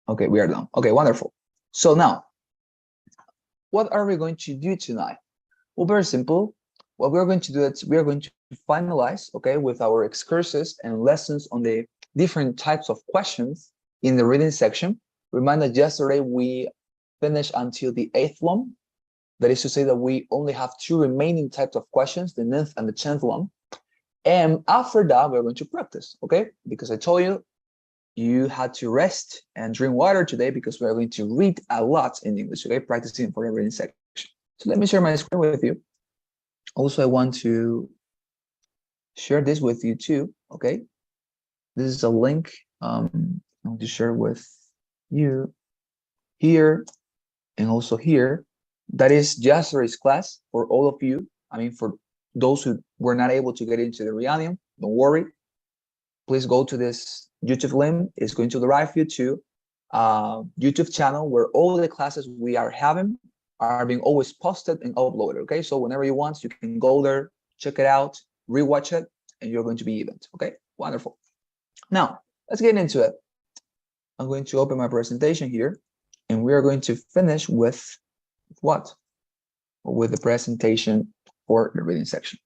Okay, we are done. Okay, wonderful. So now, what are we going to do tonight? Well, very simple. What we're going to do is we are going to finalize, okay, with our excursus and lessons on the different types of questions in the reading section. Remind that yesterday we finished until the 8th one. That is to say that we only have 2 remaining types of questions, the 9th and the 10th one. And after that, we're going to practice, okay? Because I told you, you had to rest and drink water today because we're going to read a lot in English, okay? Practicing for the reading section. So let me share my screen with you. Also, I want to share this with you too, okay? This is a link I want to share with you here and also here. That is yesterday's class for all of you. I mean, for those who were not able to get into the Reunion, don't worry. Please go to this YouTube link. It's going to drive you to YouTube channel where all the classes we are having are being always posted and uploaded, okay? So whenever you want, you can go there, check it out, rewatch it, and you're going to be even, okay? Wonderful. Now, let's get into it. I'm going to open my presentation here, and we are going to finish with what? With the presentation for the reading section.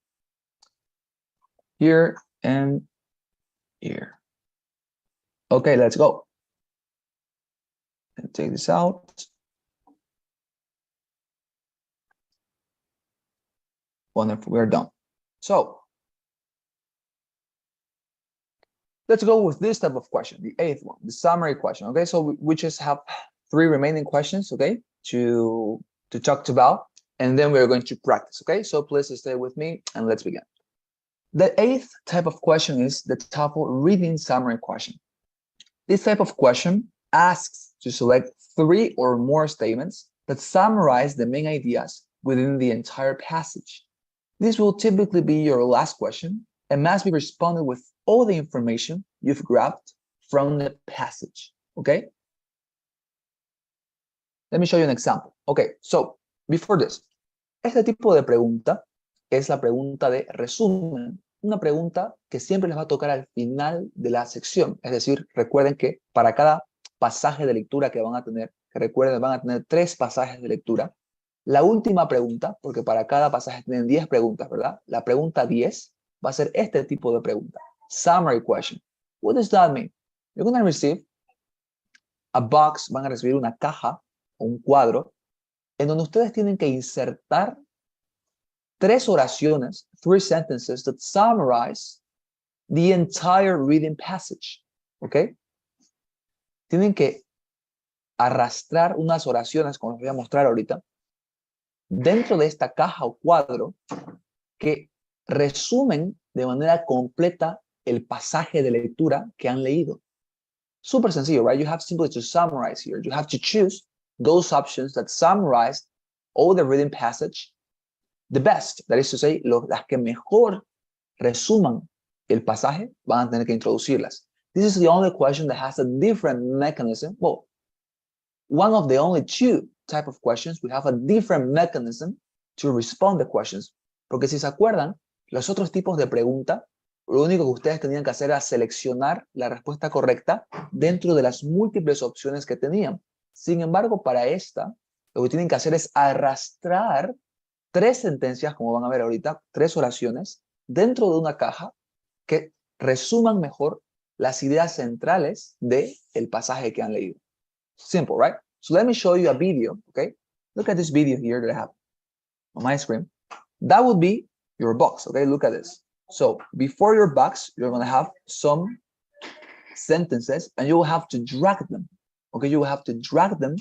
Here and here. Okay, let's go. And take this out. Wonderful, we're done. So let's go with this type of question, the 8th one, the summary question. Okay, so we just have 3 remaining questions, okay, to talk about, and then we're going to practice, okay? So please stay with me and let's begin. The 8th type of question is the TOEFL reading summary question. This type of question asks to select 3 or more statements that summarize the main ideas within the entire passage. This will typically be your last question and must be responded with all the information you've grabbed from the passage, okay? Let me show you an example. Okay, so before this, este tipo de pregunta es la pregunta de resumen, una pregunta que siempre les va a tocar al final de la sección. Es decir, recuerden que para cada pasaje de lectura que van a tener, que recuerden, van a tener 3 pasajes de lectura. La última pregunta, porque para cada pasaje tienen 10 preguntas, ¿verdad? La pregunta 10 va a ser este tipo de pregunta. Summary question. What does that mean? You're going to receive a box, van a recibir una caja o un cuadro en donde ustedes tienen que insertar 3 oraciones, 3 sentences that summarize the entire reading passage, ¿ok? Tienen que arrastrar unas oraciones, como les voy a mostrar ahorita, dentro de esta caja o cuadro que resumen de manera completa el pasaje de lectura que han leído. Super sencillo, right? You have simply to summarize here. You have to choose those options that summarize all the reading passage the best. That is to say, las que mejor resuman el pasaje van a tener que introducirlas. This is the only question that has a different mechanism. Well, one of the only 2 type of questions, we have a different mechanism to respond the questions. Porque si se acuerdan, los otros tipos de pregunta, lo único que ustedes tenían que hacer era seleccionar la respuesta correcta dentro de las múltiples opciones que tenían. Sin embargo, para esta, lo que tienen que hacer es arrastrar 3 sentencias, como van a ver ahorita, 3 oraciones, dentro de una caja que resuman mejor las ideas centrales del pasaje que han leído. Simple, right? So let me show you a video, okay? Look at this video here that I have on my screen. That would be your box, okay? Look at this. So before your box, you're going to have some sentences and you will have to drag them, okay? You will have to drag them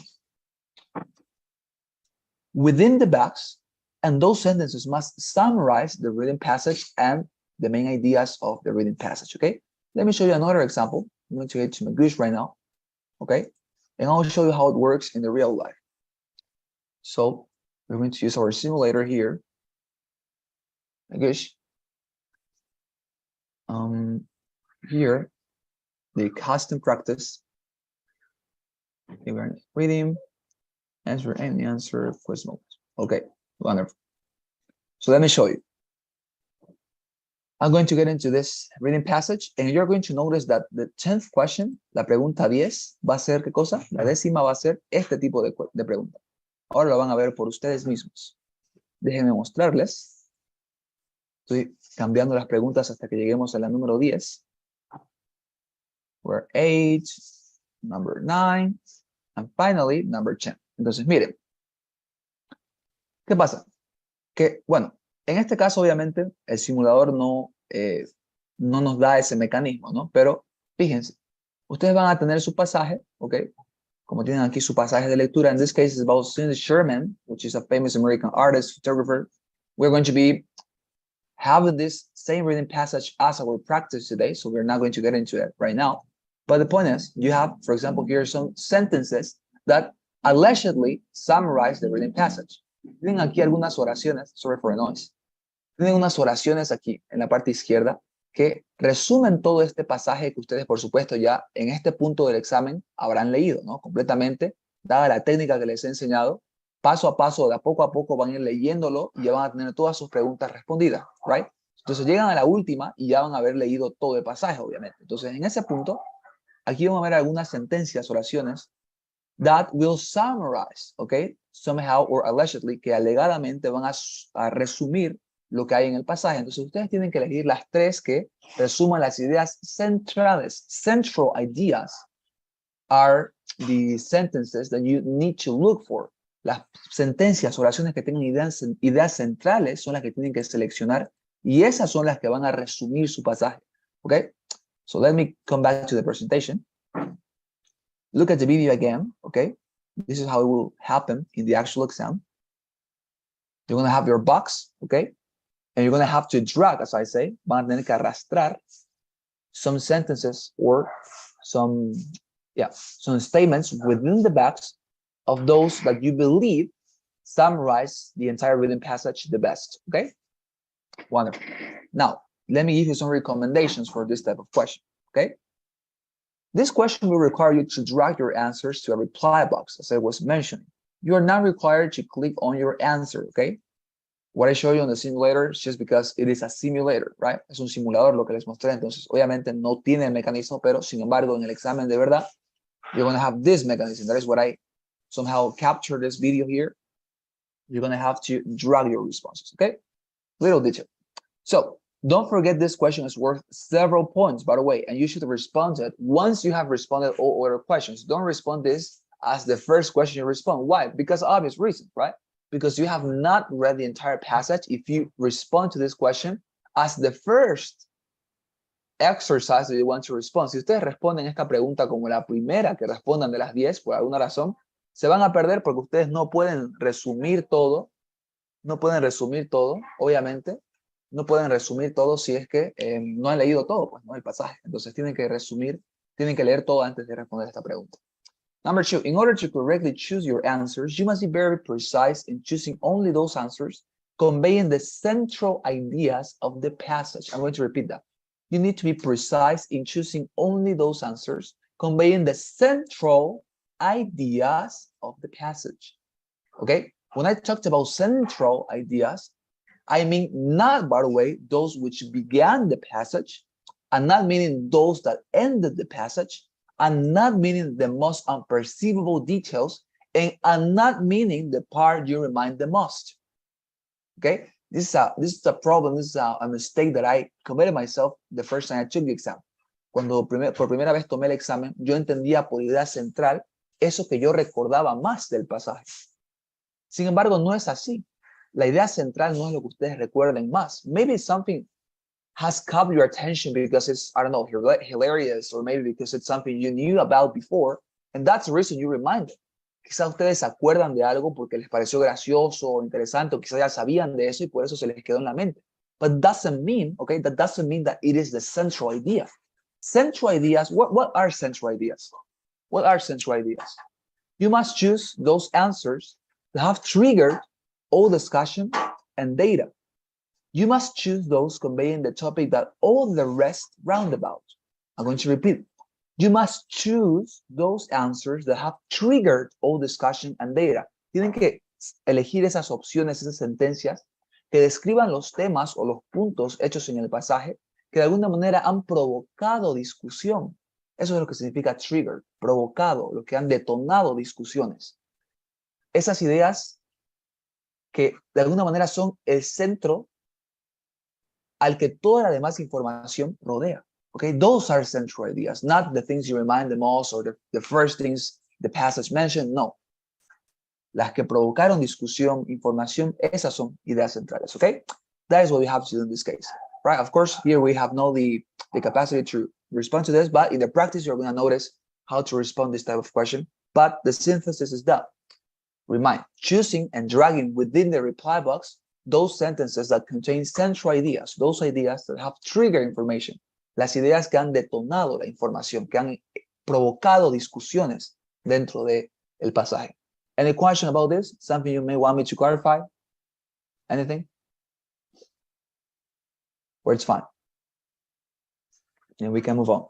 within the box, and those sentences must summarize the reading passage and the main ideas of the reading passage, okay? Let me show you another example. I'm going to get to my goose right now, okay? And I'll show you how it works in the real life. So we're going to use our simulator here. I guess here, the custom practice. Okay, we're reading, answer any answer, question. Okay, wonderful. So let me show you. I'm going to get into this reading passage, and you're going to notice that the 10th question, la pregunta 10, va a ser, ¿qué cosa? La 10ª va a ser este tipo de pregunta. Ahora lo van a ver por ustedes mismos. Déjenme mostrarles. Estoy cambiando las preguntas hasta que lleguemos a la número 10. We're 8, number 9, and finally, number 10. Entonces, miren. ¿Qué pasa? Que, bueno, en este caso, obviamente, el simulador no nos da ese mecanismo, ¿no? Pero, fíjense, ustedes van a tener su pasaje, ¿ok? Como tienen aquí su pasaje de lectura. In this case, it's about Cindy Sherman, which is a famous American artist, photographer. We're going to be having this same reading passage as our practice today, so we're not going to get into it right now. But the point is, you have, for example, here some sentences that allegedly summarize the reading passage. Tienen aquí algunas oraciones, sorry for the noise. Tienen unas oraciones aquí en la parte izquierda que resumen todo este pasaje que ustedes, por supuesto, ya en este punto del examen habrán leído, ¿no? Completamente, dada la técnica que les he enseñado, paso a paso, de a poco van a ir leyéndolo y ya van a tener todas sus preguntas respondidas, right? Entonces llegan a la última y ya van a haber leído todo el pasaje, obviamente. Entonces, en ese punto, aquí vamos a ver algunas sentencias, oraciones, that will summarize, okay, somehow or allegedly, que alegadamente van a resumir lo que hay en el pasaje. Entonces ustedes tienen que elegir las 3 que resuman las ideas centrales. Central ideas are the sentences that you need to look for. Las sentencias, oraciones que tengan ideas centrales son las que tienen que seleccionar y esas son las que van a resumir su pasaje. Okay? So let me come back to the presentation. Look at the video again, okay? This is how it will happen in the actual exam. You're going to have your box, okay? And you're going to have to drag, as I say, van a tener que arrastrar some sentences or some statements within the box of those that you believe summarize the entire reading passage the best, okay? Wonderful. Now, let me give you some recommendations for this type of question, okay? This question will require you to drag your answers to a reply box, as I was mentioning. You are not required to click on your answer, okay? What I show you on the simulator is just because it is a simulator, right? Es un simulador lo que les mostré, entonces obviamente no tiene el mecanismo, pero sin embargo en el examen de verdad, you're going to have this mechanism. That is what I somehow captured this video here. You're going to have to drag your responses, okay? Little detail. So, don't forget this question is worth several points, by the way, and you should respond to it once you have responded all other questions. Don't respond this as the first question you respond. Why? Because obvious reasons, right? Because you have not read the entire passage. If you respond to this question as the first exercise that you want to respond, si ustedes responden esta pregunta como la primera que respondan de las 10, por alguna razón, se van a perder porque ustedes no pueden resumir todo, obviamente, no pueden resumir todo si es que no han leído todo, pues, ¿no? El pasaje. Entonces tienen que resumir, tienen que leer todo antes de responder esta pregunta. Number 2, in order to correctly choose your answers, you must be very precise in choosing only those answers conveying the central ideas of the passage. I'm going to repeat that. You need to be precise in choosing only those answers conveying the central ideas of the passage. Okay? When I talked about central ideas, I mean not, by the way, those which began the passage, and not meaning those that ended the passage, and not meaning the most unperceivable details, and not meaning the part you remind the most. Okay? This is a problem, this is a mistake that I committed myself the first time I took the exam. Cuando por primera vez tomé el examen, yo entendía por idea central eso que yo recordaba más del pasaje. Sin embargo, no es así. La idea central no es lo que ustedes recuerden más. Maybe something has caught your attention because it's, I don't know, hilarious, or maybe because it's something you knew about before, and that's the reason you remind it. Quizás ustedes se acuerdan de algo porque les pareció gracioso o interesante, o quizás ya sabían de eso y por eso se les quedó en la mente. But doesn't mean, okay, that doesn't mean that it is the central idea. Central ideas, what are central ideas? What are central ideas? You must choose those answers that have triggered all discussion and data. You must choose those conveying the topic that all the rest roundabout. I'm going to repeat. You must choose those answers that have triggered all discussion and data. Tienen que elegir esas opciones, esas sentencias que describan los temas o los puntos hechos en el pasaje que de alguna manera han provocado discusión. Eso es lo que significa trigger, provocado, lo que han detonado discusiones. Esas ideas que de alguna manera son el centro al que toda la demás información rodea. Okay, those are central ideas, not the things you remind the most or the first things the passage mentioned. No. Las que provocaron discusión, información, esas son ideas centrales. Okay, that is what we have to do in this case. Right? Of course, here we have no the capacity to respond to this, but in the practice, you're going to notice how to respond this type of question. But the synthesis is done. Remind, choosing and dragging within the reply box those sentences that contain central ideas, those ideas that have triggered information, las ideas que han detonado la información, que han provocado discusiones dentro del pasaje. Any question about this? Something you may want me to clarify? Anything? Or it's fine? And we can move on.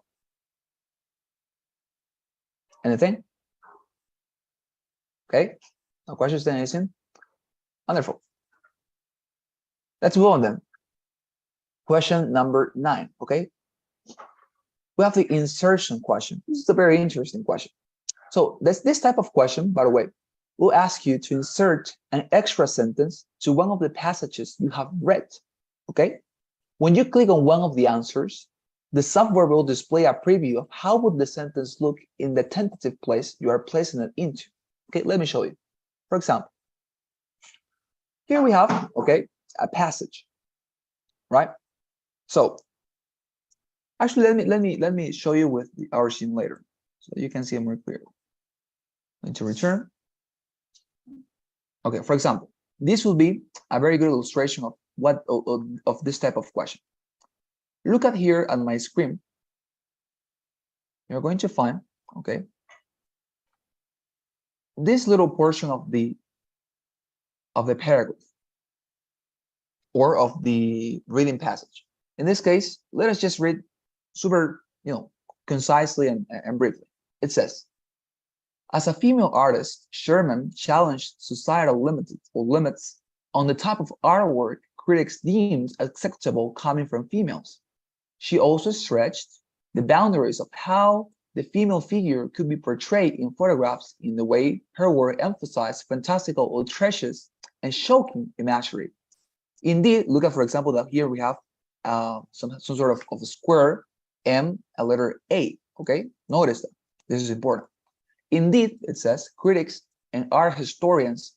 Anything? Okay. No questions then, anything? Wonderful. Let's move on then. Question number 9, okay? We have the insertion question. This is a very interesting question. So this type of question, by the way, will ask you to insert an extra sentence to one of the passages you have read, okay? When you click on one of the answers, the software will display a preview of how would the sentence look in the tentative place you are placing it into. Okay, let me show you. For example, here we have, okay, a passage, right? So actually, let me show you with our simulator so you can see it more clearly. Going to return. Okay, for example, this will be a very good illustration of what of this type of question. Look at here on my screen. You're going to find, okay, this little portion of the paragraph or of the reading passage. In this case, let us just read super, concisely and briefly. It says, as a female artist, Sherman challenged societal limits on the type of artwork critics deemed acceptable coming from females. She also stretched the boundaries of how the female figure could be portrayed in photographs in the way her work emphasized fantastical, outrageous, and shocking imagery. Indeed, look at, for example, that here we have some sort of a square and a letter A, okay? Notice that. This is important. Indeed, it says, critics and art historians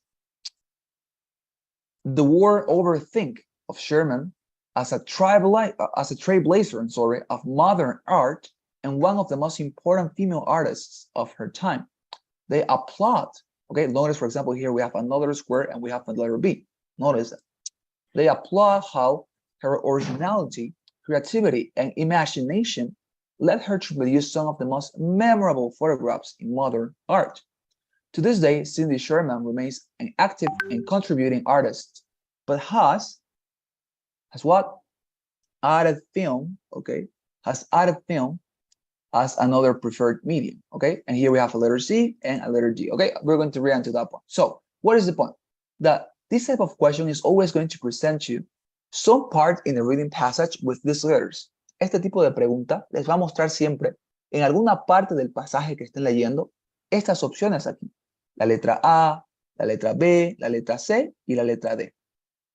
the war overthink of Sherman as a trailblazer, of modern art and one of the most important female artists of her time. They applaud. Okay, notice, for example, here we have another square and we have a letter B. Notice that. They applaud how her originality, creativity, and imagination led her to produce some of the most memorable photographs in modern art. To this day, Cindy Sherman remains an active and contributing artist, but has what? Added film, okay? Has added film as another preferred medium, okay? And here we have a letter C and a letter D, okay? We're going to read into that point. So, what is the point? That this type of question is always going to present you some part in the reading passage with these letters. Este tipo de pregunta les va a mostrar siempre en alguna parte del pasaje que estén leyendo estas opciones aquí. La letra A, la letra B, la letra C y la letra D.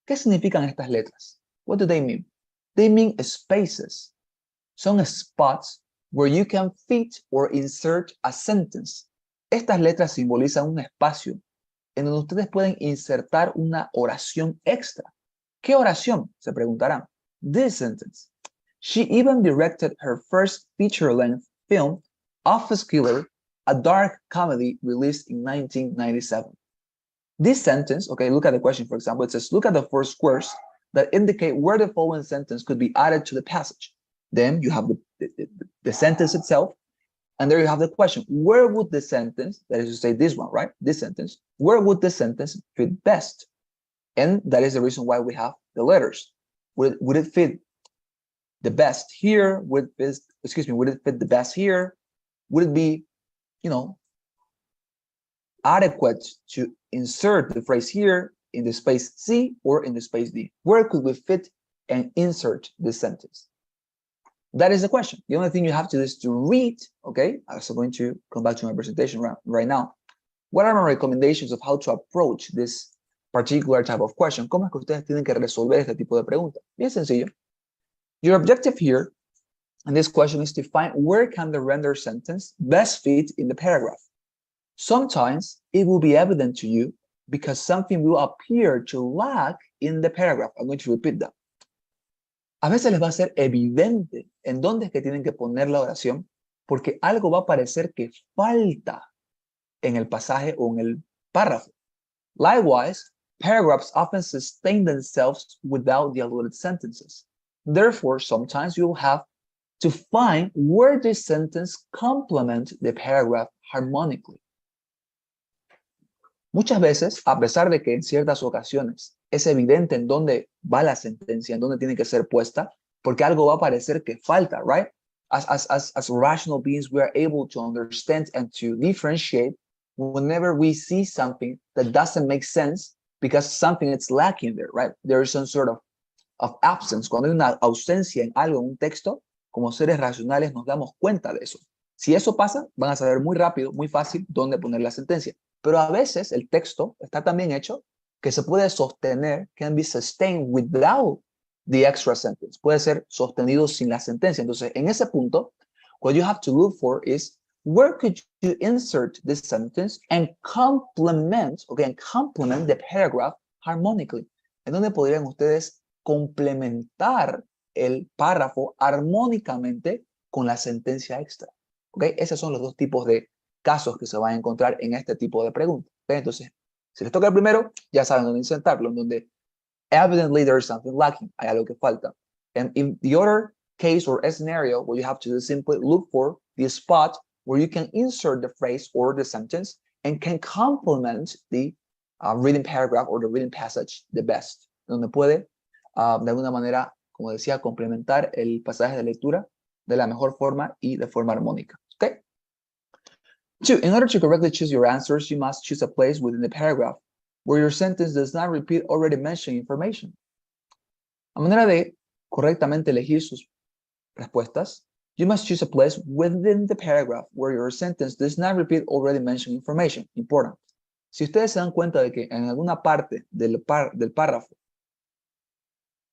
¿Qué significan estas letras? What do they mean? They mean spaces. Son spots where you can fit or insert a sentence. Estas letras simbolizan un espacio en donde ustedes pueden insertar una oración extra. ¿Qué oración? Se preguntarán. This sentence. She even directed her first feature-length film, Office Killer, a dark comedy released in 1997. This sentence, okay, look at the question, for example. It says, look at the four squares that indicate where the following sentence could be added to the passage. Then you have the sentence itself, and there you have the question. Where would the sentence, that is to say this one, right? This sentence, where would the sentence fit best? And that is the reason why we have the letters. Would it fit the best here? Would it fit the best here? Would it be, adequate to insert the phrase here in the space C or in the space D? Where could we fit and insert this sentence? That is the question. The only thing you have to do is to read, okay? I'm also going to come back to my presentation right now. What are my recommendations of how to approach this particular type of question? ¿Cómo es que ustedes tienen que resolver este tipo de pregunta? Bien sencillo. Your objective here in this question is to find where can the rendered sentence best fit in the paragraph. Sometimes it will be evident to you because something will appear to lack in the paragraph. I'm going to repeat that. A veces les va a ser evidente en dónde es que tienen que poner la oración porque algo va a parecer que falta en el pasaje o en el párrafo. Likewise, paragraphs often sustain themselves without the alluded sentences. Therefore, sometimes you will have to find where this sentence complements the paragraph harmonically. Muchas veces, a pesar de que en ciertas ocasiones es evidente en dónde va la sentencia, en dónde tiene que ser puesta, porque algo va a parecer que falta, right? As rational beings, we are able to understand and to differentiate whenever we see something that doesn't make sense because something is lacking there, right? There is some sort of absence. Cuando hay una ausencia en algo, en un texto, como seres racionales nos damos cuenta de eso. Si eso pasa, van a saber muy rápido, muy fácil, dónde poner la sentencia. Pero a veces el texto está tan bien hecho que se puede sostener, can be sustained without the extra sentence. Puede ser sostenido sin la sentencia. Entonces, en ese punto, what you have to look for is where could you insert this sentence and complement, okay, and complement the paragraph harmonically. En donde podrían ustedes complementar el párrafo armónicamente con la sentencia extra. Okay, esos son los dos tipos de casos que se van a encontrar en este tipo de preguntas. Okay, entonces, si les toca el primero, ya saben dónde insertarlo, en donde evidently there is something lacking, hay algo que falta. And in the other case or scenario, what you have to do is simply look for the spot where you can insert the phrase or the sentence and can complement the reading paragraph or the reading passage the best, donde puede, de alguna manera, como decía, complementar el pasaje de lectura de la mejor forma y de forma armónica. Okay? 2. In order to correctly choose your answers, you must choose a place within the paragraph where your sentence does not repeat already mentioned information. A manera de correctamente elegir sus respuestas, you must choose a place within the paragraph where your sentence does not repeat already mentioned information. Important. Si ustedes se dan cuenta de que en alguna parte del párrafo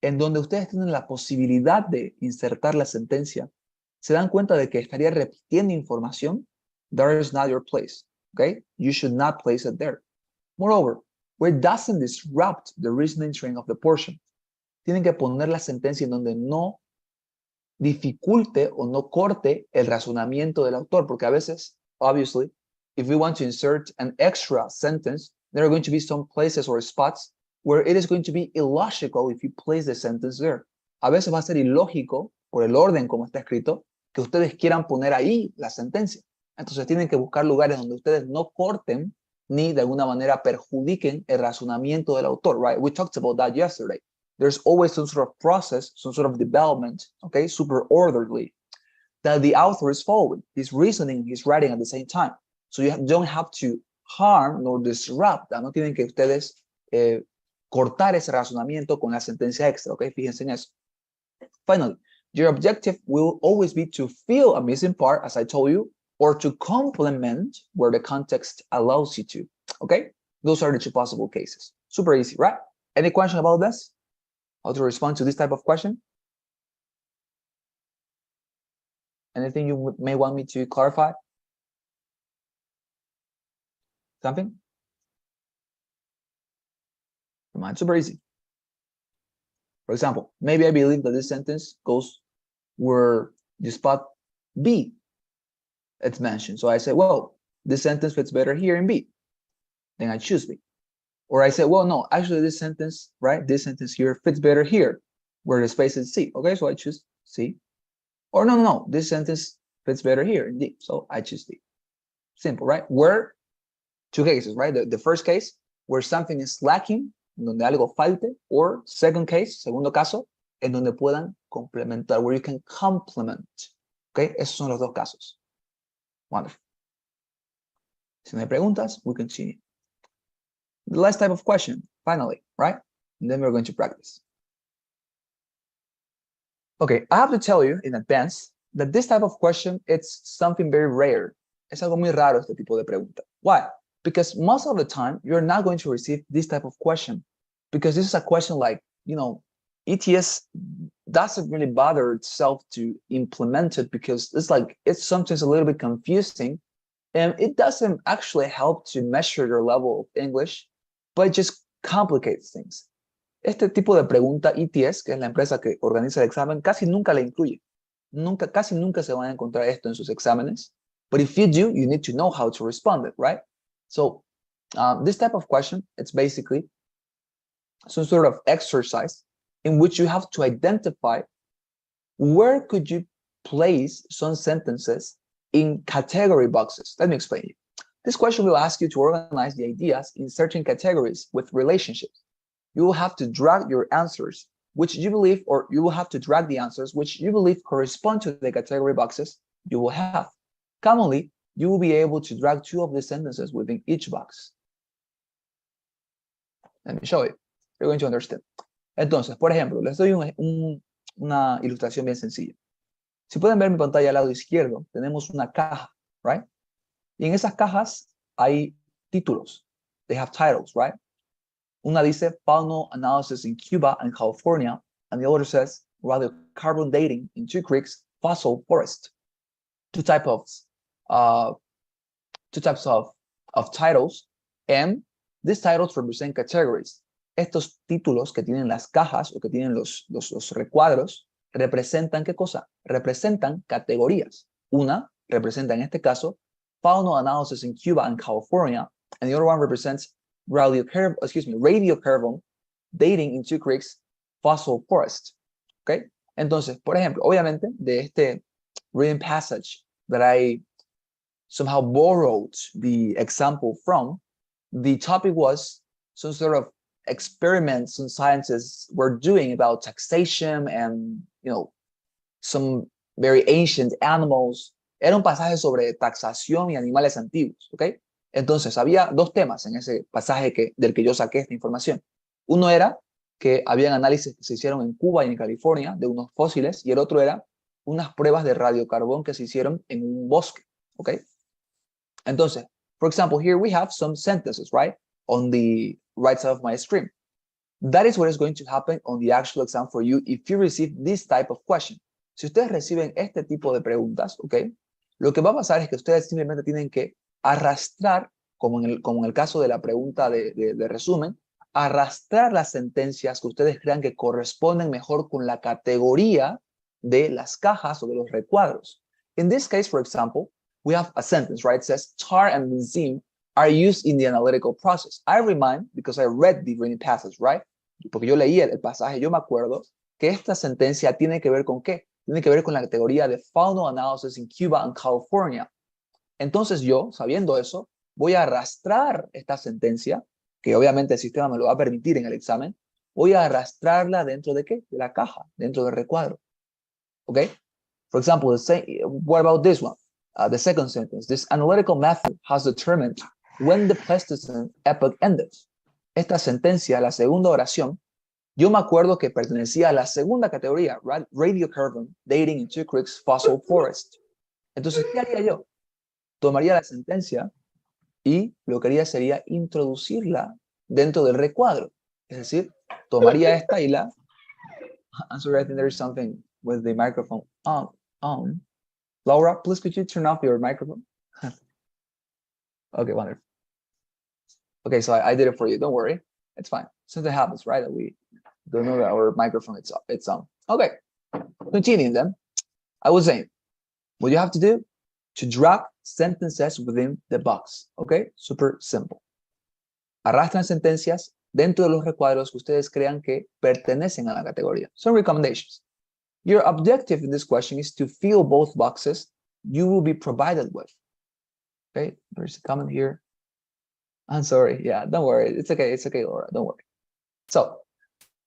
en donde ustedes tienen la posibilidad de insertar la sentencia, se dan cuenta de que estaría repitiendo información, that is not your place, okay? You should not place it there. Moreover, where it doesn't disrupt the reasoning train of the portion, tienen que poner la sentencia en donde no dificulte o no corte el razonamiento del autor, porque a veces, obviously, if we want to insert an extra sentence, there are going to be some places or spots where it is going to be illogical if you place the sentence there. A veces va a ser ilógico, por el orden como está escrito, que ustedes quieran poner ahí la sentencia. Entonces tienen que buscar lugares donde ustedes no corten ni de alguna manera perjudiquen el razonamiento del autor, right? We talked about that yesterday. There's always some sort of process, some sort of development, okay, super orderly, that the author is following. He's reasoning, he's writing at the same time. So you don't have to harm nor disrupt. No tienen que ustedes cortar ese razonamiento con la sentencia extra, okay? Fíjense en eso. Finally, your objective will always be to fill a missing part, as I told you, or to complement where the context allows you to, okay? Those are the two possible cases. Super easy, right? Any question about this? How to respond to this type of question? Anything you may want me to clarify? Something? Come on, super easy. For example, maybe I believe that this sentence goes where the spot B it's mentioned. So I say, well, this sentence fits better here in B. Then I choose B. Or I say, well, no, actually this sentence, right? This sentence here fits better here where the space is C. Okay, so I choose C. Or no, this sentence fits better here in D. So I choose D. Simple, right? Where, two cases, right? The first case, where something is lacking, donde algo falte, or second case, segundo caso, en donde puedan complementar, where you can complement. Okay, esos son los dos casos. Wonderful. Si no hay preguntas, we continue. the last type of question, finally, right? And then we're going to practice. Okay, I have to tell you in advance that this type of question, it's something very rare. Es algo muy raro este tipo de pregunta. Why? Because most of the time, you're not going to receive this type of question. Because this is a question like, ETS doesn't really bother itself to implement it because it's sometimes a little bit confusing and it doesn't actually help to measure your level of English, but it just complicates things. Este tipo de pregunta ETS, que es la empresa que organiza el examen, casi nunca la incluye. Casi nunca se van a encontrar esto en sus exámenes. But if you do, you need to know how to respond it, right? So this type of question, it's basically some sort of exercise in which you have to identify where could you place some sentences in category boxes. Let me explain you. This question will ask you to organize the ideas in certain categories with relationships. You will have to drag your answers, which you believe, or you will have to drag the answers which you believe correspond to the category boxes you will have. Commonly, you will be able to drag 2 of the sentences within each box. Let me show you. You're going to understand. Entonces, por ejemplo, les doy una ilustración bien sencilla. Si pueden ver mi pantalla al lado izquierdo, tenemos una caja, right? Y en esas cajas hay títulos. They have titles, right? Una dice faunal analysis in Cuba and California, and the other says radiocarbon dating in 2 creeks, fossil forest. Two types of titles, and these titles represent categories. Estos títulos que tienen las cajas o que tienen los recuadros representan ¿qué cosa? Representan categorías. Una representa en este caso faunal analysis in Cuba and California, and the other one represents radiocarbon dating in 2 creeks, fossil forest. Okay? Entonces, por ejemplo, obviamente, de este reading passage that I somehow borrowed the example from, the topic was some sort of experiments some scientists were doing about taxation and, some very ancient animals. Era un pasaje sobre taxación y animales antiguos, ¿ok? Entonces, había 2 temas en ese pasaje del que yo saqué esta información. Uno era que habían análisis que se hicieron en Cuba y en California de unos fósiles, y el otro era unas pruebas de radiocarbón que se hicieron en un bosque, ¿ok? Entonces, for example, here we have some sentences, right? On the right side of my screen. That is what is going to happen on the actual exam for you if you receive this type of question. Si ustedes reciben este tipo de preguntas, ¿ok? Lo que va a pasar es que ustedes simplemente tienen que arrastrar, como en el caso de la pregunta de resumen, arrastrar las sentencias que ustedes crean que corresponden mejor con la categoría de las cajas o de los recuadros. In this case, for example, we have a sentence, right? It says, tar and benzene are used in the analytical process. I remind, because I read the reading passage, right? Porque yo leí el pasaje, yo me acuerdo que esta sentencia tiene que ver con ¿qué? Tiene que ver con la categoría de faunal analysis in Cuba and California. Entonces yo, sabiendo eso, voy a arrastrar esta sentencia, que obviamente el sistema me lo va a permitir en el examen, voy a arrastrarla dentro de ¿qué? De la caja, dentro del recuadro. Okay? For example, what about this one? The second sentence, this analytical method has determined when the Pleistocene epoch ended. Esta sentencia, la segunda oración, yo me acuerdo que pertenecía a la segunda categoría, radiocarbon dating in 2 creeks, fossil forest. Entonces, ¿qué haría yo? Tomaría la sentencia y lo que haría sería introducirla dentro del recuadro. Es decir, tomaría esta y la... I'm sorry, I think there is something with the microphone on. Laura, please could you turn off your microphone? Okay, wonderful. Okay, so I did it for you. Don't worry. It's fine. Something happens, right? That we don't know that our microphone it's on. Okay, continuing then. I was saying, what you have to do to drag sentences within the box. Okay, super simple. Arrastran sentencias dentro de los recuadros que ustedes crean que pertenecen a la categoría. Some recommendations. Your objective in this question is to fill both boxes you will be provided with. Okay, there's a comment here. I'm sorry. Yeah, don't worry. It's okay. It's okay, Laura. Don't worry. So,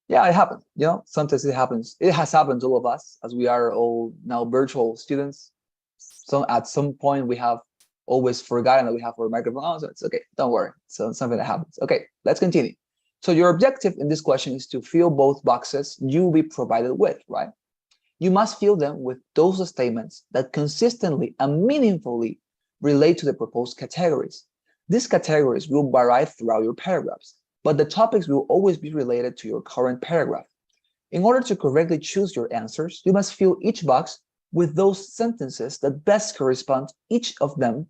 yeah, it happened. Sometimes it happens. It has happened to all of us as we are all now virtual students. So at some point we have always forgotten that we have our microphone on, so it's okay. Don't worry. So it's something that happens. Okay, let's continue. So your objective in this question is to fill both boxes you will be provided with, right? You must fill them with those statements that consistently and meaningfully relate to the proposed categories. These categories will vary throughout your paragraphs, but the topics will always be related to your current paragraph. In order to correctly choose your answers, you must fill each box with those sentences that best correspond each of them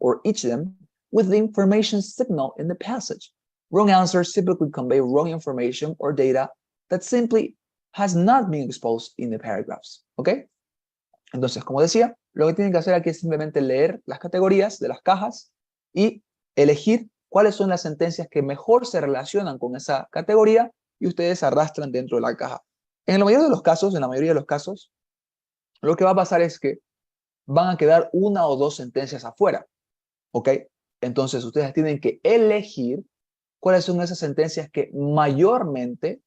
with the information signal in the passage. Wrong answers typically convey wrong information or data that simply has not been exposed in the paragraphs. ¿Ok? Entonces, como decía, lo que tienen que hacer aquí es simplemente leer las categorías de las cajas y elegir cuáles son las sentencias que mejor se relacionan con esa categoría y ustedes arrastran dentro de la caja. En la mayoría de los casos, lo que va a pasar es que van a quedar una o dos sentencias afuera, ¿ok? Entonces, ustedes tienen que elegir cuáles son esas sentencias que mayormente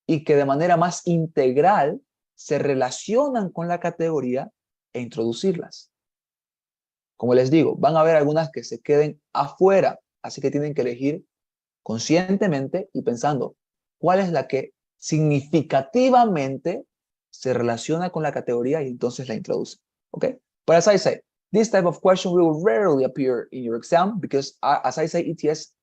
y que de manera más integral se relacionan con la categoría e introducirlas. Como les digo, van a haber algunas que se queden afuera, así que tienen que elegir conscientemente y pensando cuál es la que significativamente se relaciona con la categoría y entonces la introduce. Okay? But as I say, this type of question will rarely appear in your exam because, as I say, ETS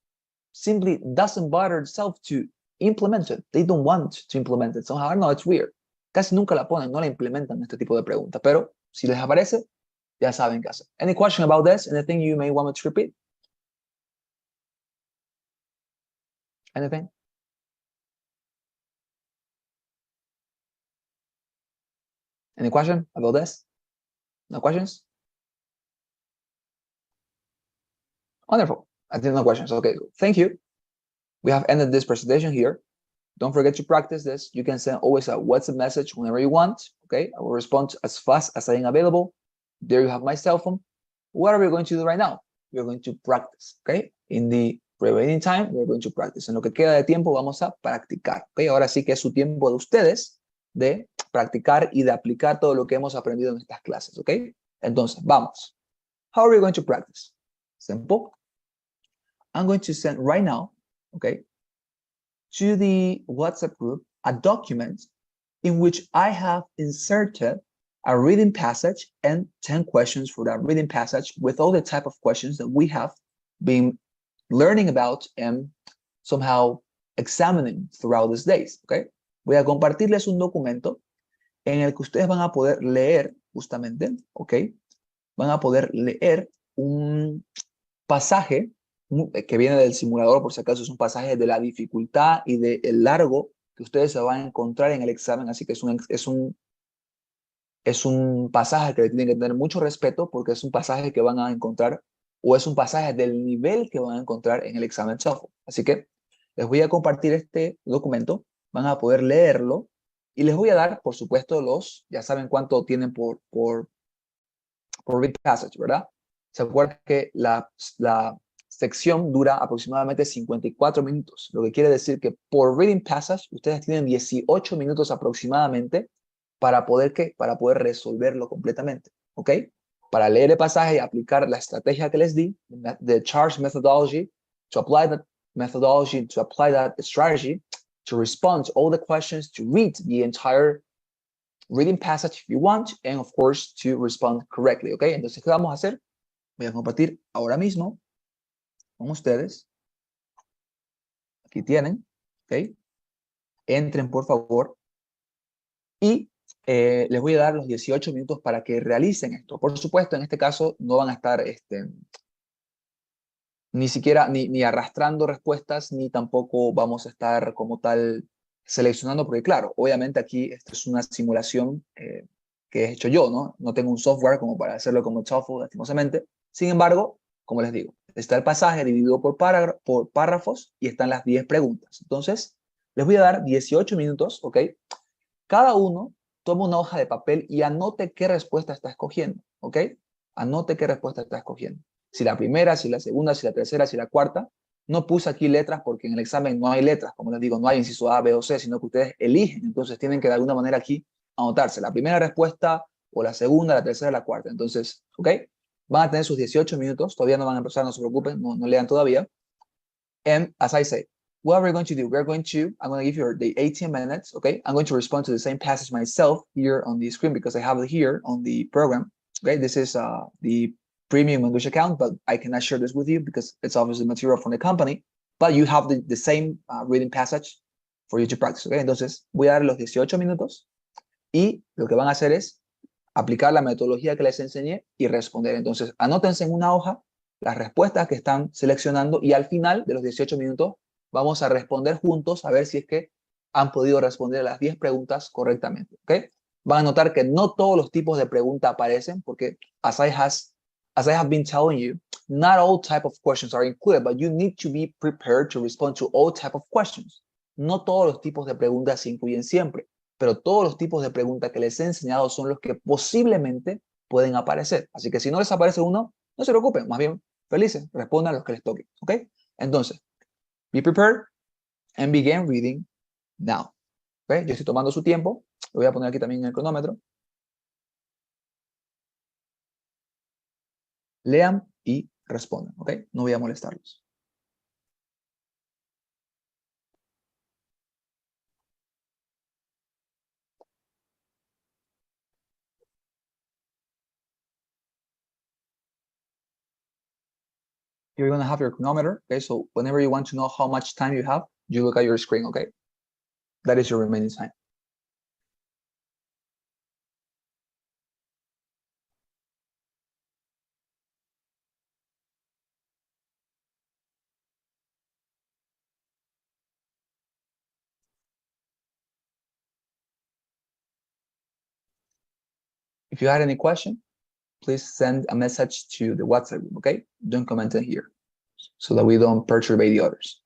simply doesn't bother itself to implement it. They don't want to implement it. Somehow, I don't know, it's weird. Casi nunca la ponen, no la implementan este tipo de preguntas. Pero si les aparece, ya saben qué hacer. Any question about this? Anything you may want me to repeat? Anything? Any question about this? No questions? Wonderful. I think no questions. Okay, thank you. We have ended this presentation here. Don't forget to practice this. You can send always a WhatsApp message whenever you want. Okay, I will respond as fast as I am available. There you have my cell phone. What are we going to do right now? We're going to practice. Okay, in the remaining time, we're going to practice. En lo que queda de tiempo, vamos a practicar. Okay, ahora sí que es su tiempo de ustedes de practicar y de aplicar todo lo que hemos aprendido en estas clases. Okay, entonces vamos. How are we going to practice? Simple. I'm going to send right now, okay, to the WhatsApp group a document in which I have inserted a reading passage and 10 questions for that reading passage with all the type of questions that we have been learning about and somehow examining throughout these days, okay? Voy a compartirles un documento en el que ustedes van a poder leer justamente, okay? Van a poder leer un pasaje que viene del simulador, por si acaso es un pasaje de la dificultad y del largo que ustedes se van a encontrar en el examen, así que es un pasaje que le tienen que tener mucho respeto porque es un pasaje que van a encontrar o es un pasaje del nivel que van a encontrar en el examen TOEFL. Así que les voy a compartir este documento, van a poder leerlo y les voy a dar, por supuesto, ya saben cuánto tienen por read passage, ¿verdad? Se acuerdan que la sección dura aproximadamente 54 minutos, lo que quiere decir que por reading passage ustedes tienen 18 minutos aproximadamente para poder resolverlo completamente, ¿ok? Para leer el pasaje y aplicar la estrategia que les di, the charge methodology, to apply that methodology, to apply that strategy, to respond to all the questions, to read the entire reading passage if you want, and of course to respond correctly, ¿ok? Entonces, ¿qué vamos a hacer? Voy a compartir ahora mismo con ustedes. Aquí tienen, ¿ok? Entren, por favor. Y les voy a dar los 18 minutos para que realicen esto. Por supuesto, en este caso no van a estar ni siquiera ni arrastrando respuestas, ni tampoco vamos a estar como tal seleccionando, porque claro, obviamente aquí esto es una simulación que he hecho yo, ¿no? No tengo un software como para hacerlo como TOEFL, lastimosamente. Sin embargo, como les digo, está el pasaje dividido por párrafos y están las 10 preguntas. Entonces, les voy a dar 18 minutos, ¿ok? Cada uno toma una hoja de papel y anote qué respuesta está escogiendo, ¿ok? Anote qué respuesta está escogiendo. Si la primera, si la segunda, si la tercera, si la cuarta. No puse aquí letras porque en el examen no hay letras, como les digo, no hay inciso A, B o C, sino que ustedes eligen. Entonces tienen que de alguna manera aquí anotarse la primera respuesta o la segunda, la tercera, la cuarta. Entonces, ¿ok? van a tener sus 18 minutos, todavía no van a empezar, no se preocupen, no lean todavía. And as I say, what we're going to do, I'm going to give you the 18 minutes, okay? I'm going to respond to the same passage myself here on the screen because I have it here on the program, okay? This is the premium English account, but I cannot share this with you because it's obviously material from the company, but you have the same reading passage for you to practice, okay? Entonces, voy a dar los 18 minutos y lo que van a hacer es aplicar la metodología que les enseñé y responder. Entonces, anótense en una hoja las respuestas que están seleccionando y al final de los 18 minutos vamos a responder juntos a ver si es que han podido responder a las 10 preguntas correctamente. ¿Okay? Van a notar que no todos los tipos de preguntas aparecen porque as I have been telling you, not all type of questions are included, but you need to be prepared to respond to all type of questions. No todos los tipos de preguntas se incluyen siempre, pero todos los tipos de preguntas que les he enseñado son los que posiblemente pueden aparecer. Así que si no les aparece uno, no se preocupen, más bien felices, respondan los que les toquen, ¿ok? Entonces, be prepared and begin reading now. ¿Ok? Yo estoy tomando su tiempo, lo voy a poner aquí también en el cronómetro. Lean y respondan, ¿ok? No voy a molestarlos. You're going to have your chronometer, okay? So whenever you want to know how much time you have, you look at your screen, okay? That is your remaining time. If you had any question, please send a message to the WhatsApp group, okay? Don't comment in here so that we don't perturb the others.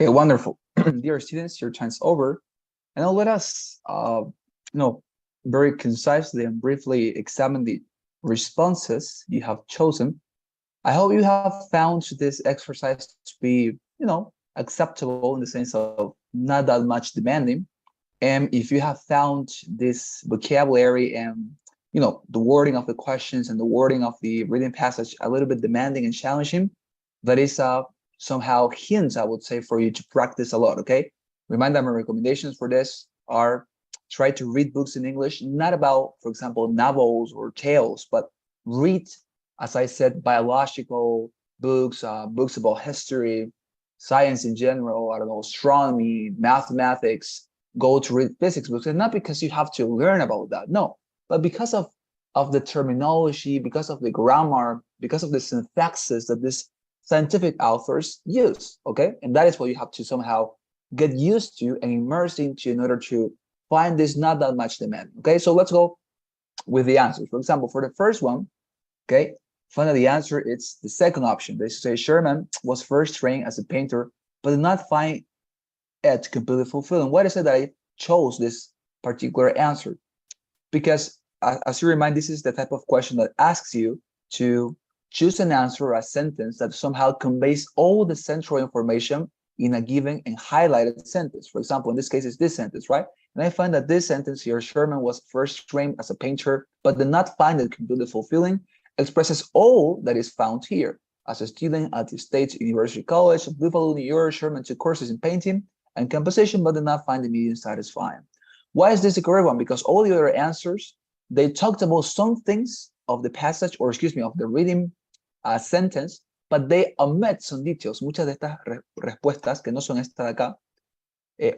Okay, wonderful. Dear students, your time's over. And now let us, very concisely and briefly examine the responses you have chosen. I hope you have found this exercise to be, acceptable in the sense of not that much demanding. And if you have found this vocabulary and, the wording of the questions and the wording of the reading passage a little bit demanding and challenging, that is somehow hints, I would say, for you to practice a lot, okay? Remind that my recommendations for this are try to read books in English, not about, for example, novels or tales, but read, as I said, biological books, books about history, science in general, I don't know, astronomy, mathematics, go to read physics books, and not because you have to learn about that, no, but because of the terminology, because of the grammar, because of the syntaxes that these scientific authors use, okay? And that is what you have to somehow get used to and immerse into in order to find this not that much demand, okay? So let's go with the answers. For example, for the first one, okay, finally the answer, it's the second option. They say Sherman was first trained as a painter, but did not find it completely fulfilling. Why is it that I chose this particular answer? Because as you remind, this is the type of question that asks you to choose an answer or a sentence that somehow conveys all the central information in a given and highlighted sentence. For example, in this case, it's this sentence, right? And I find that this sentence here, Sherman was first trained as a painter, but did not find it completely fulfilling, expresses all that is found here. As a student at the State University College of Buffalo, New York, Sherman took courses in painting and composition, but did not find the medium satisfying. Why is this the correct one? Because all the other answers, they talked about some things of the passage, or excuse me, of the reading sentence, but they omit some details. Muchas de estas respuestas, que no son estas de acá,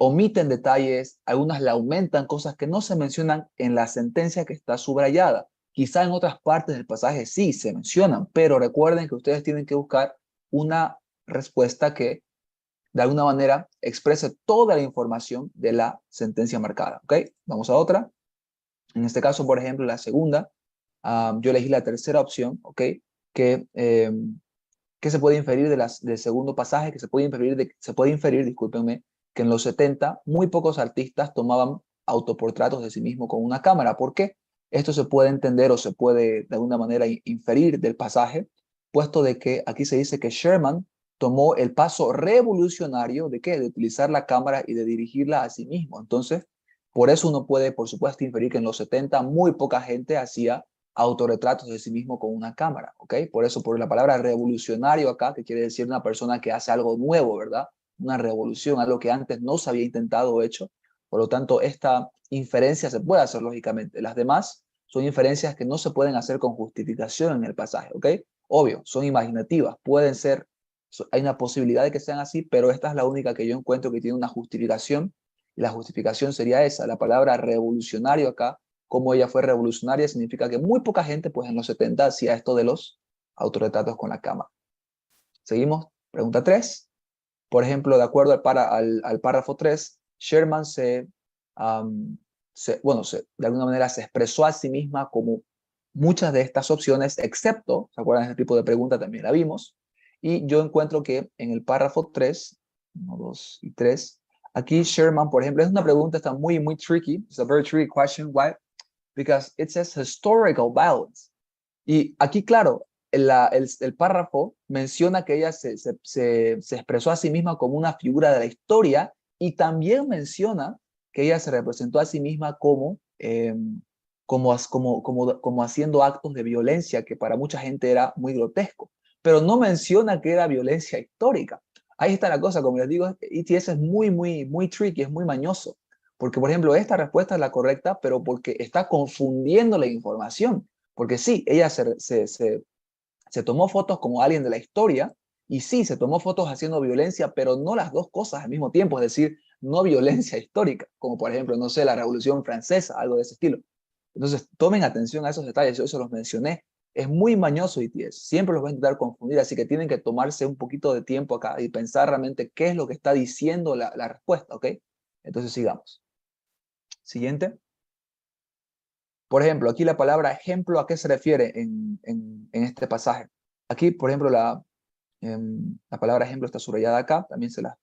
omiten detalles, algunas le aumentan cosas que no se mencionan en la sentencia que está subrayada. Quizá en otras partes del pasaje sí se mencionan, pero recuerden que ustedes tienen que buscar una respuesta que de alguna manera exprese toda la información de la sentencia marcada, ¿ok? Vamos a otra. En este caso, por ejemplo, la segunda, yo elegí la tercera opción, ¿ok? Que se puede inferir del segundo pasaje, que se puede inferir, discúlpenme, que en los 70 muy pocos artistas tomaban autoportratos de sí mismos con una cámara. ¿Por qué? Esto se puede entender o se puede de alguna manera inferir del pasaje, puesto de que aquí se dice que Sherman tomó el paso revolucionario de ¿qué? De utilizar la cámara y de dirigirla a sí mismo. Entonces, por eso uno puede, por supuesto, inferir que en los 70 muy poca gente hacía autorretratos de sí mismo con una cámara, ¿ok? Por eso, por la palabra revolucionario acá, que quiere decir una persona que hace algo nuevo, ¿verdad? Una revolución, algo que antes no se había intentado o hecho. Por lo tanto, esta inferencia se puede hacer lógicamente. Las demás son inferencias que no se pueden hacer con justificación en el pasaje, ¿ok? Obvio, son imaginativas, pueden ser, hay una posibilidad de que sean así, pero esta es la única que yo encuentro que tiene una justificación, y la justificación sería esa, la palabra revolucionario acá, como ella fue revolucionaria, significa que muy poca gente, pues en los 70 hacía esto de los autorretratos con la cámara. Seguimos, pregunta 3. Por ejemplo, de acuerdo al párrafo 3, Sherman de alguna manera se expresó a sí misma como muchas de estas opciones, excepto, ¿se acuerdan de este tipo de pregunta? También la vimos. Y yo encuentro que en el párrafo 3, 1, 2 y 3, aquí Sherman, por ejemplo, es una pregunta está muy, muy tricky. It's a very tricky question. Why? Because it says historical violence. Y aquí, claro, el párrafo menciona que ella se expresó a sí misma como una figura de la historia, y también menciona que ella se representó a sí misma como haciendo actos de violencia que para mucha gente era muy grotesco, pero no menciona que era violencia histórica. Ahí está la cosa, como les digo, ETS es muy, muy, muy tricky, es muy mañoso, porque, por ejemplo, esta respuesta es la correcta, pero porque está confundiendo la información, porque sí, ella se tomó fotos como alguien de la historia, y sí, se tomó fotos haciendo violencia, pero no las dos cosas al mismo tiempo, es decir, no violencia histórica, como por ejemplo, no sé, la Revolución Francesa, algo de ese estilo. Entonces, tomen atención a esos detalles, yo se los mencioné. Es muy mañoso ETS, siempre los va a intentar confundir, así que tienen que tomarse un poquito de tiempo acá y pensar realmente qué es lo que está diciendo la respuesta, ¿ok? Entonces, sigamos. Siguiente. Por ejemplo, aquí la palabra ejemplo, ¿a qué se refiere en este pasaje? Aquí, por ejemplo, La palabra ejemplo está subrayada acá, también se la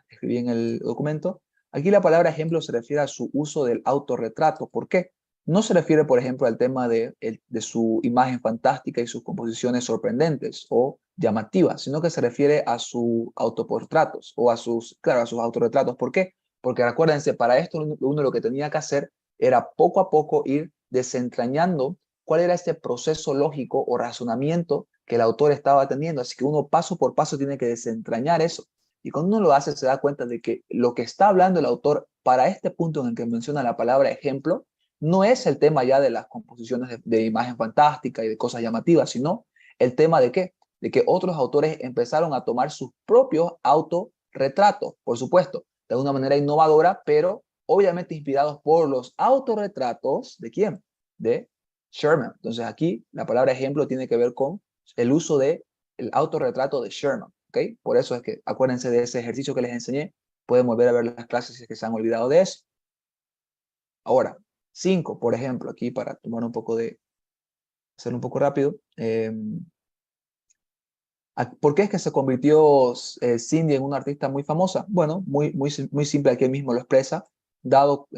escribí en el documento. Aquí la palabra ejemplo se refiere a su uso del autorretrato. ¿Por qué? No se refiere, por ejemplo, al tema de su imagen fantástica y sus composiciones sorprendentes o llamativas, sino que se refiere a sus autoportratos o a sus, claro, a sus autorretratos. ¿Por qué? Porque recuérdense, para esto uno lo que tenía que hacer era poco a poco ir desentrañando cuál era este proceso lógico o razonamiento que el autor estaba teniendo. Así que uno paso por paso tiene que desentrañar eso. Y cuando uno lo hace, se da cuenta de que lo que está hablando el autor para este punto en el que menciona la palabra ejemplo, no es el tema ya de las composiciones de imagen fantástica y de cosas llamativas, sino el tema de qué? De que otros autores empezaron a tomar sus propios autorretratos, por supuesto, de una manera innovadora, pero obviamente inspirados por los autorretratos ¿de quién? De Sherman. Entonces aquí la palabra ejemplo tiene que ver con el uso del autorretrato de Sherman. ¿Okay? Por eso es que acuérdense de ese ejercicio que les enseñé. Pueden volver a ver las clases si es que se han olvidado de eso. Ahora, 5, por ejemplo, aquí para tomar un poco de, hacer un poco rápido. ¿Por qué es que se convirtió Cindy en una artista muy famosa? Bueno, muy simple, aquí mismo lo expresa, dado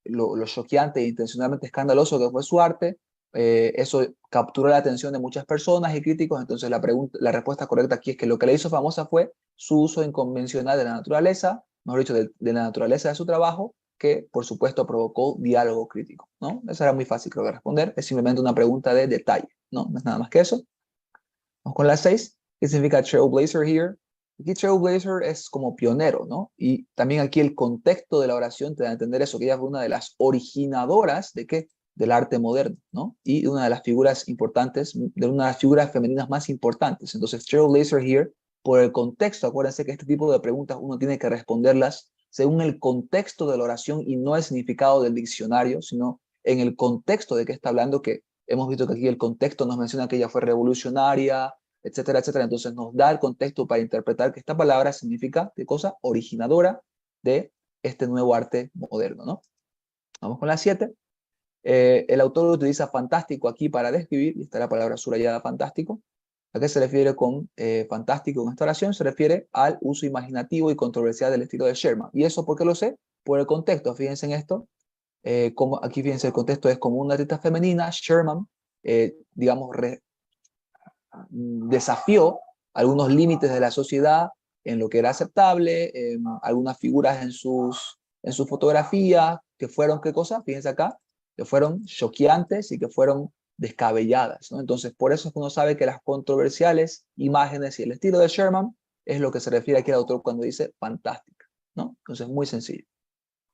lo choqueante e intencionalmente escandaloso que fue su arte, eso capturó la atención de muchas personas y críticos, entonces la respuesta correcta aquí es que lo que le hizo famosa fue su uso inconvencional de la naturaleza, mejor dicho, de la naturaleza de su trabajo, que por supuesto provocó diálogo crítico, ¿no? Eso era muy fácil creo de responder, es simplemente una pregunta de detalle, ¿no? No es nada más que eso. Vamos con la 6. ¿Qué significa trailblazer here? Aquí trailblazer es como pionero, ¿no? Y también aquí el contexto de la oración te da a entender eso, que ella fue una de las originadoras de qué? Del arte moderno, ¿no? Y una de las figuras importantes, de una de las figuras femeninas más importantes. Entonces, trailblazer here, por el contexto, acuérdense que este tipo de preguntas uno tiene que responderlas según el contexto de la oración y no el significado del diccionario, sino en el contexto de qué está hablando, que hemos visto que aquí el contexto nos menciona que ella fue revolucionaria, etcétera, etcétera. Entonces nos da el contexto para interpretar que esta palabra significa, ¿qué cosa? Originadora de este nuevo arte moderno, ¿no? Vamos con la 7. El autor utiliza fantástico aquí para describir, y está la palabra subrayada fantástico. ¿A qué se refiere con fantástico en esta oración? Se refiere al uso imaginativo y controversial del estilo de Sherman. ¿Y eso por qué lo sé? Por el contexto. Fíjense en esto. Como, aquí fíjense, el contexto es como una artista femenina, Sherman, digamos, desafió algunos límites de la sociedad en lo que era aceptable, algunas figuras en su fotografía que fueron, ¿qué cosa? Fíjense acá, que fueron choqueantes y que fueron descabelladas, ¿no? Entonces, por eso es que uno sabe que las controversiales imágenes y el estilo de Sherman es lo que se refiere aquí al autor cuando dice fantástica, ¿no? Entonces, muy sencillo.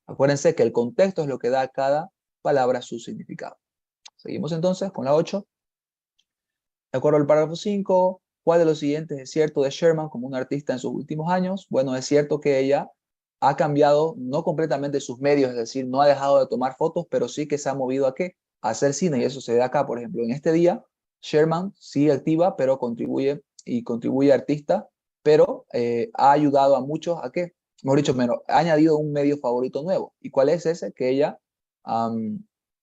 Acuérdense que el contexto es lo que da a cada palabra su significado. Seguimos entonces con la 8. De acuerdo al párrafo 5, ¿cuál de los siguientes es cierto de Sherman como un artista en sus últimos años? Bueno, es cierto que ella ha cambiado no completamente sus medios, es decir, no ha dejado de tomar fotos, pero sí que se ha movido a qué? A hacer cine, y eso se ve acá, por ejemplo, en este día, Sherman sigue activa, pero contribuye artista, pero ha ayudado a muchos a qué? Mejor dicho, menos, ha añadido un medio favorito nuevo. ¿Y cuál es ese? Que ella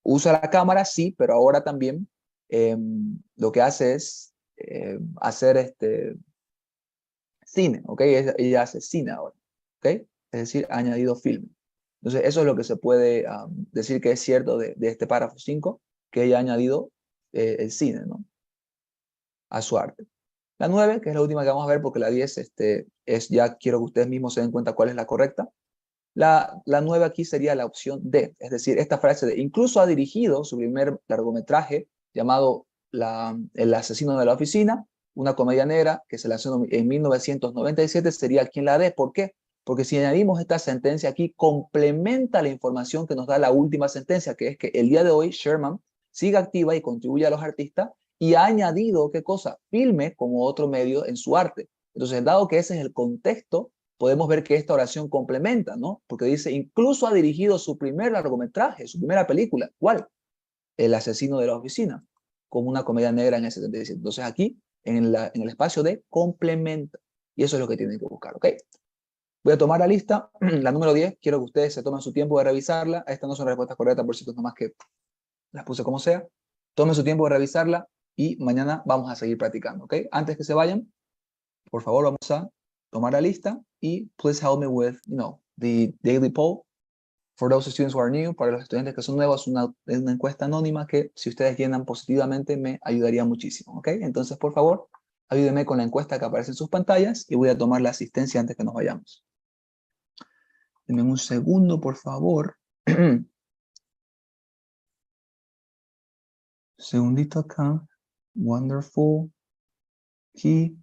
usa la cámara, sí, pero ahora también lo que hace es hacer cine, ¿ok? Ella hace cine ahora, ¿ok? Es decir, ha añadido filme. Entonces, eso es lo que se puede decir que es cierto de este párrafo 5, que ella ha añadido el cine, ¿no? A su arte. La 9, que es la última que vamos a ver, porque la 10 es ya quiero que ustedes mismos se den cuenta cuál es la correcta. La 9 aquí sería la opción D, es decir, esta frase de incluso ha dirigido su primer largometraje llamado El asesino de la oficina, una comedia negra que se lanzó en 1997, sería aquí en la D. ¿Por qué? Porque si añadimos esta sentencia aquí, complementa la información que nos da la última sentencia, que es que el día de hoy Sherman sigue activa y contribuye a los artistas y ha añadido, ¿qué cosa? Filme como otro medio en su arte. Entonces, dado que ese es el contexto, podemos ver que esta oración complementa, ¿no? Porque dice, incluso ha dirigido su primer largometraje, su primera película. ¿Cuál? El asesino de la oficina, como una comedia negra en el 77. Entonces aquí, en el espacio de complementa. Y eso es lo que tienen que buscar, ¿ok? Voy a tomar la lista, la número 10, quiero que ustedes se tomen su tiempo de revisarla. Estas no son respuestas correctas, por cierto, nomás que las puse como sea. Tomen su tiempo de revisarla y mañana vamos a seguir practicando, ¿ok? Antes que se vayan, por favor, vamos a tomar la lista y please help me with, the daily poll. For those students who are new, para los estudiantes que son nuevos, es una encuesta anónima que si ustedes llenan positivamente me ayudaría muchísimo, ¿ok? Entonces, por favor, ayúdenme con la encuesta que aparece en sus pantallas y voy a tomar la asistencia antes que nos vayamos. Denme un segundo, por favor. Segundito acá. Wonderful. Aquí.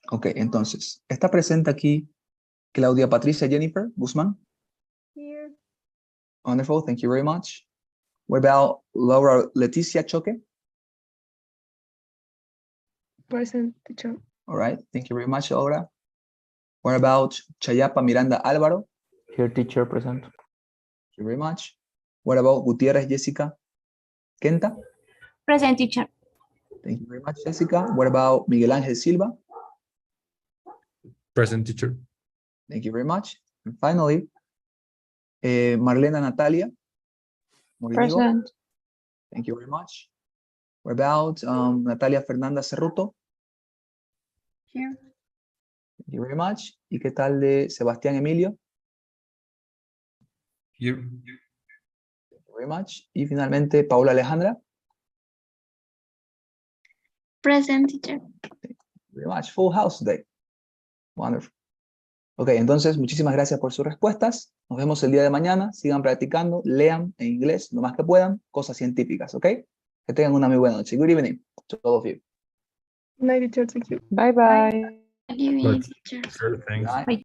Ok, entonces, ¿está presente aquí Claudia Patricia Jennifer Guzmán? Here. Wonderful, thank you very much. What about Laura Leticia Choque? Present, teacher. All right, thank you very much, Laura. What about Chayapa Miranda Álvaro? Here, teacher, present. Thank you very much. What about Gutierrez Jessica Kenta? Present, teacher. Thank you very much, Jessica. What about Miguel Ángel Silva? Present, teacher. Thank you very much. And finally, Marlena Natalia Morinigo. Present. Thank you very much. What about Natalia Fernanda Cerruto? Here. Thank you very much. ¿Y qué tal de Sebastián Emilio? Here. Thank you very much. Y finalmente, Paula Alejandra. Present, teacher. Thank you very much. Full house today. Wonderful. Ok, entonces, muchísimas gracias por sus respuestas. Nos vemos el día de mañana. Sigan practicando, lean en inglés lo más que puedan, cosas científicas, ¿ok? Que tengan una muy buena noche. Good evening to all of you. Night, teacher. Thank you. Bye bye. Good evening, teacher. Sure, thanks. Bye. Bye.